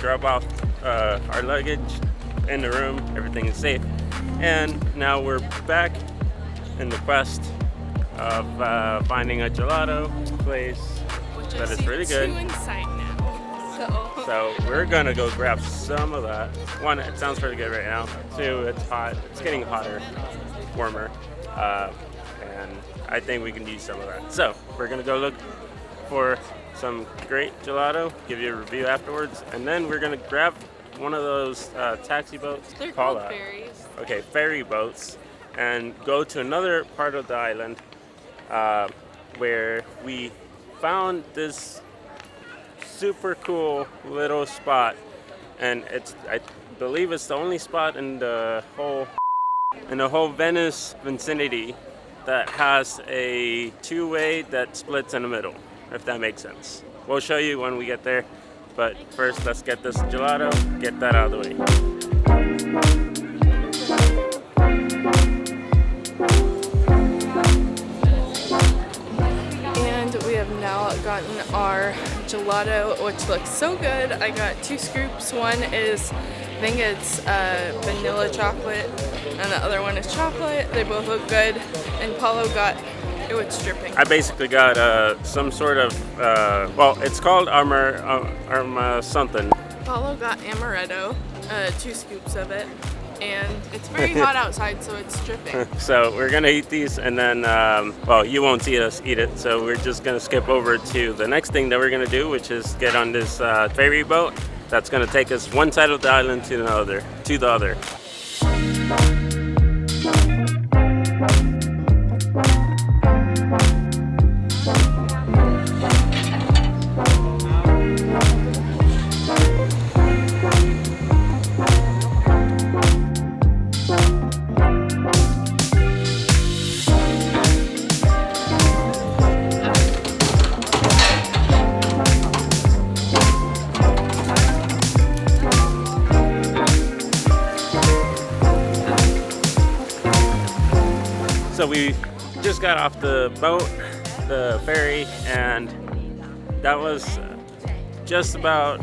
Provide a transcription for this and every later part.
drop off our luggage in the room. Everything is safe. And now we're back in the quest of finding a gelato place that is really good. Two in sight now. So we're gonna go grab some of that. One, it sounds pretty good right now. Two, it's hot. It's getting hotter, warmer, and I think we can use some of that. So we're gonna go look for some great gelato, give you a review afterwards, and then we're gonna grab one of those taxi boats. They're called ferries. Okay, ferry boats, and go to another part of the island where we found this super cool little spot, and I believe it's the only spot in the whole Venice vicinity that has a two-way that splits in the middle, if that makes sense. We'll show you when we get there, but first let's get this gelato, get that out of the way. Now gotten our gelato, which looks so good. I got 2 scoops. One is, I think it's vanilla chocolate, and the other one is chocolate. They both look good. And Paulo got, it's dripping. I basically got some sort of, well, it's called Arma something. Paulo got amaretto, 2 scoops of it. And it's very hot outside, so it's dripping. So we're gonna eat these, and then, well, you won't see us eat it, so we're just gonna skip over to the next thing that we're gonna do, which is get on this ferry boat that's gonna take us one side of the island to the other. So we just got off the boat, the ferry, and that was just about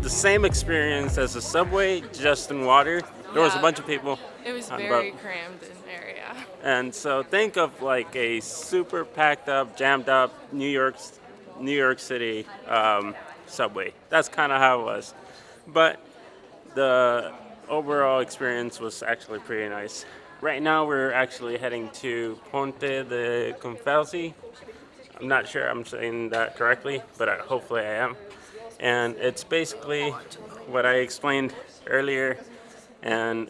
the same experience as the subway, just in water. There was a bunch of people. It was very crammed in area. And so think of like a super packed up, jammed up New York City subway. That's kind of how it was. But the overall experience was actually pretty nice. Right now we're actually heading to Ponte de Confalsi. I'm not sure I'm saying that correctly, but hopefully I am. And it's basically what I explained earlier, and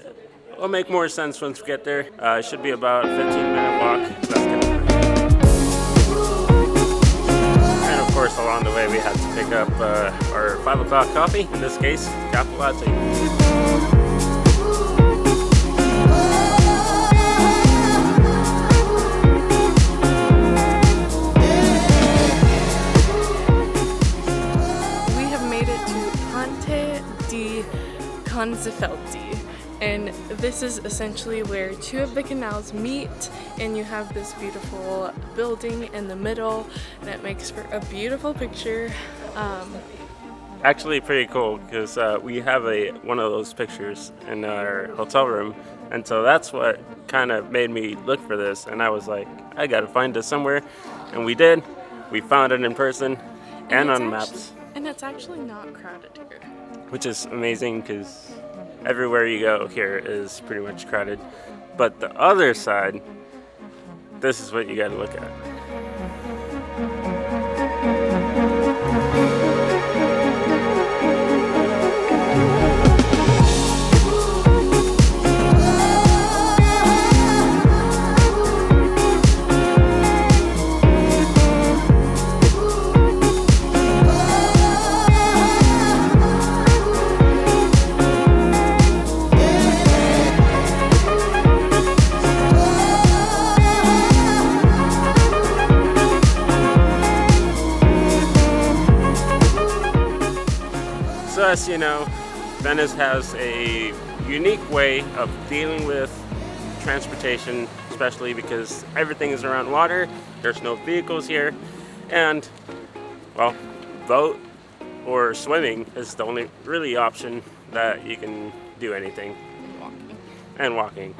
it'll make more sense once we get there. It should be about a 15-minute walk. So that's gonna be and of course, along the way we had to pick up our 5 o'clock coffee, in this case, caffè latte. Conzefelti, and this is essentially where 2 of the canals meet, and you have this beautiful building in the middle, and it makes for a beautiful picture. Actually pretty cool, because we have one of those pictures in our hotel room, and so that's what kind of made me look for this, and I was like, I gotta find this somewhere, and we did. We found it in person and on maps. And it's actually not crowded here. Which is amazing, because everywhere you go here is pretty much crowded. But the other side, this is what you gotta look at. So as you know, Venice has a unique way of dealing with transportation, especially because everything is around water. There's no vehicles here, and well, boat or swimming is the only really option that you can do anything, Walking. and walking,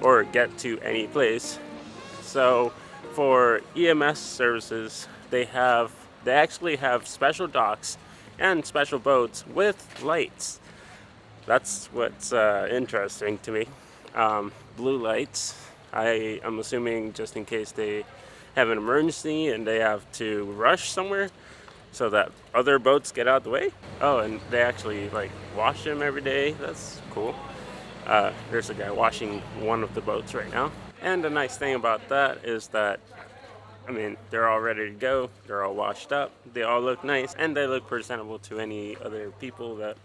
or get to any place. So for EMS services, they actually have special docks and special boats with lights. That's what's interesting to me. Blue lights. I am assuming just in case they have an emergency and they have to rush somewhere so that other boats get out of the way. Oh, and they actually like wash them every day. That's cool. There's a guy washing one of the boats right now. And the nice thing about that is that, I mean, they're all ready to go. They're all washed up. They all look nice, and they look presentable to any other people that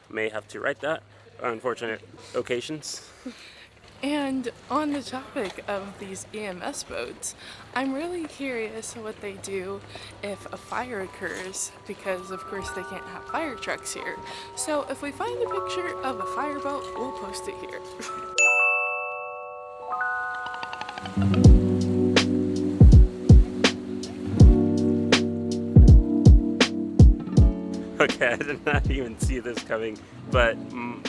may have to write that on unfortunate occasions. And on the topic of these EMS boats, I'm really curious what they do if a fire occurs, because of course they can't have fire trucks here. So if we find a picture of a fire boat, we'll post it here. Okay, I did not even see this coming, but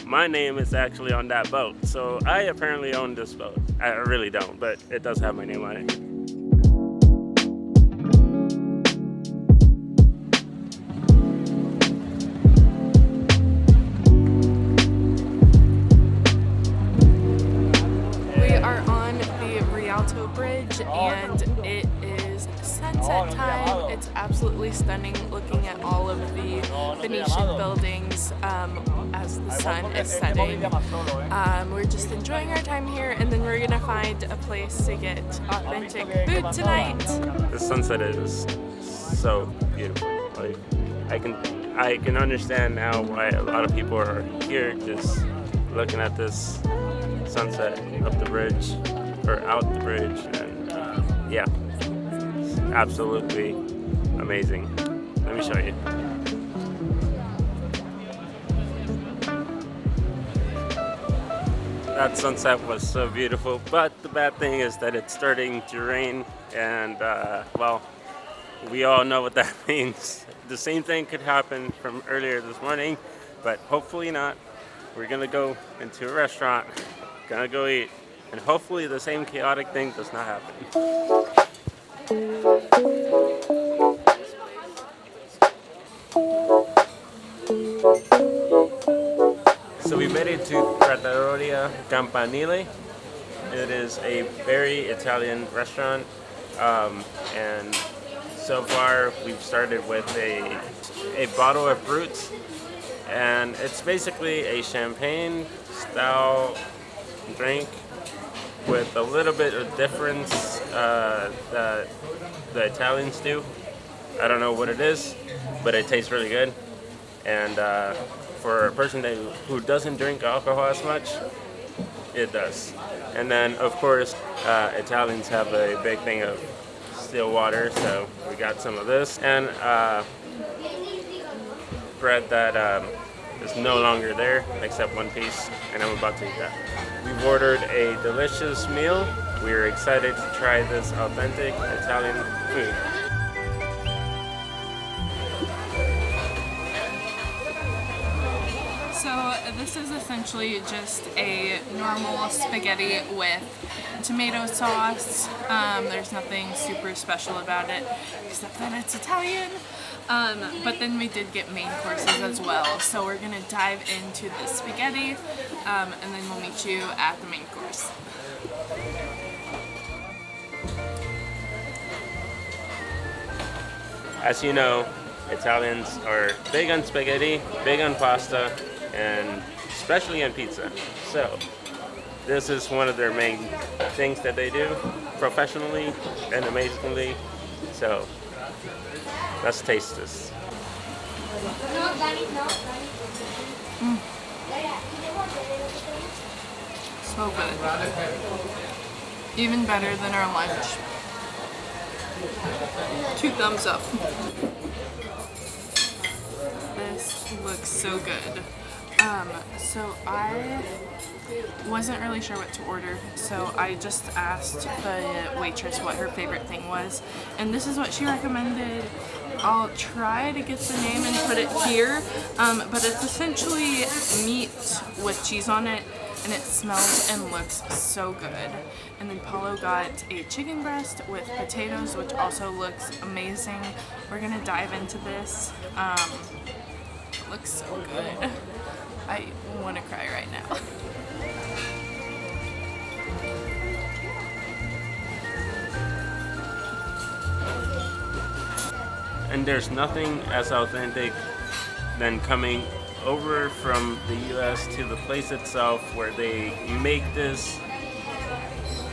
my name is actually on that boat, so I apparently own this boat. I really don't, but it does have my name on it. We are on the Rialto Bridge and it is sunset time. It's absolutely stunning looking at all of the Venetian buildings as the sun is setting. We're just enjoying our time here, and then we're gonna find a place to get authentic food tonight. The sunset is so beautiful. Like I can understand now why a lot of people are here, just looking at this sunset up the bridge or out the bridge, and yeah, it's absolutely amazing. Let me show you. That sunset was so beautiful, but the bad thing is that it's starting to rain, and well, we all know what that means. The same thing could happen from earlier this morning, but hopefully not. We're gonna go into a restaurant, gonna go eat, and hopefully the same chaotic thing does not happen. So we made it to Trattoria Campanile. It is a very Italian restaurant, and so far we've started with a bottle of fruits, and it's basically a champagne style drink with a little bit of difference that the Italians do. I don't know what it is, but it tastes really good. And for a person who doesn't drink alcohol as much, it does. And then, of course, Italians have a big thing of still water, so we got some of this. And bread that is no longer there, except one piece, and I'm about to eat that. We've ordered a delicious meal. We're excited to try this authentic Italian food. So this is essentially just a normal spaghetti with tomato sauce. There's nothing super special about it, except that it's Italian. But then we did get main courses as well. So we're gonna dive into the spaghetti, and then we'll meet you at the main course. As you know, Italians are big on spaghetti, big on pasta, and especially on pizza. So this is one of their main things that they do professionally and amazingly. So let's taste this. So good. Even better than our lunch. 2 thumbs up. This looks so good. So I wasn't really sure what to order, so I just asked the waitress what her favorite thing was, and this is what she recommended. I'll try to get the name and put it here, but it's essentially meat with cheese on it, and it smells and looks so good. And then Paulo got a chicken breast with potatoes, which also looks amazing. We're gonna dive into this. It looks so good. I want to cry right now. And there's nothing as authentic than coming over from the US to the place itself where they make this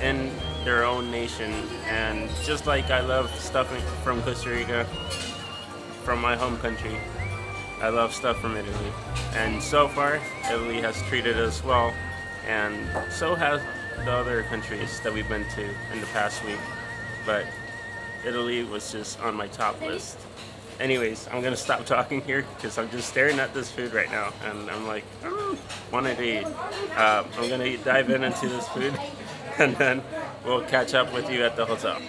in their own nation. And just like I love stuff from Costa Rica, from my home country, I love stuff from Italy. And so far, Italy has treated us well, and so have the other countries that we've been to in the past week. But Italy was just on my top list. Anyways, I'm gonna stop talking here because I'm just staring at this food right now, and I'm like, wanted to eat. I'm gonna dive into this food, and then we'll catch up with you at the hotel.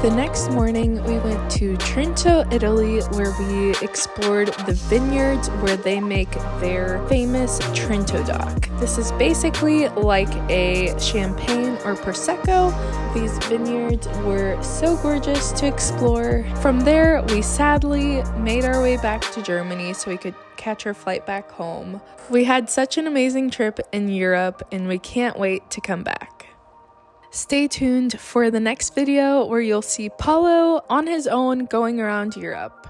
The next morning, we went to Trento, Italy, where we explored the vineyards where they make their famous Trento Doc. This is basically like a champagne or prosecco. These vineyards were so gorgeous to explore. From there, we sadly made our way back to Germany so we could catch our flight back home. We had such an amazing trip in Europe, and we can't wait to come back. Stay tuned for the next video where you'll see Paulo on his own going around Europe.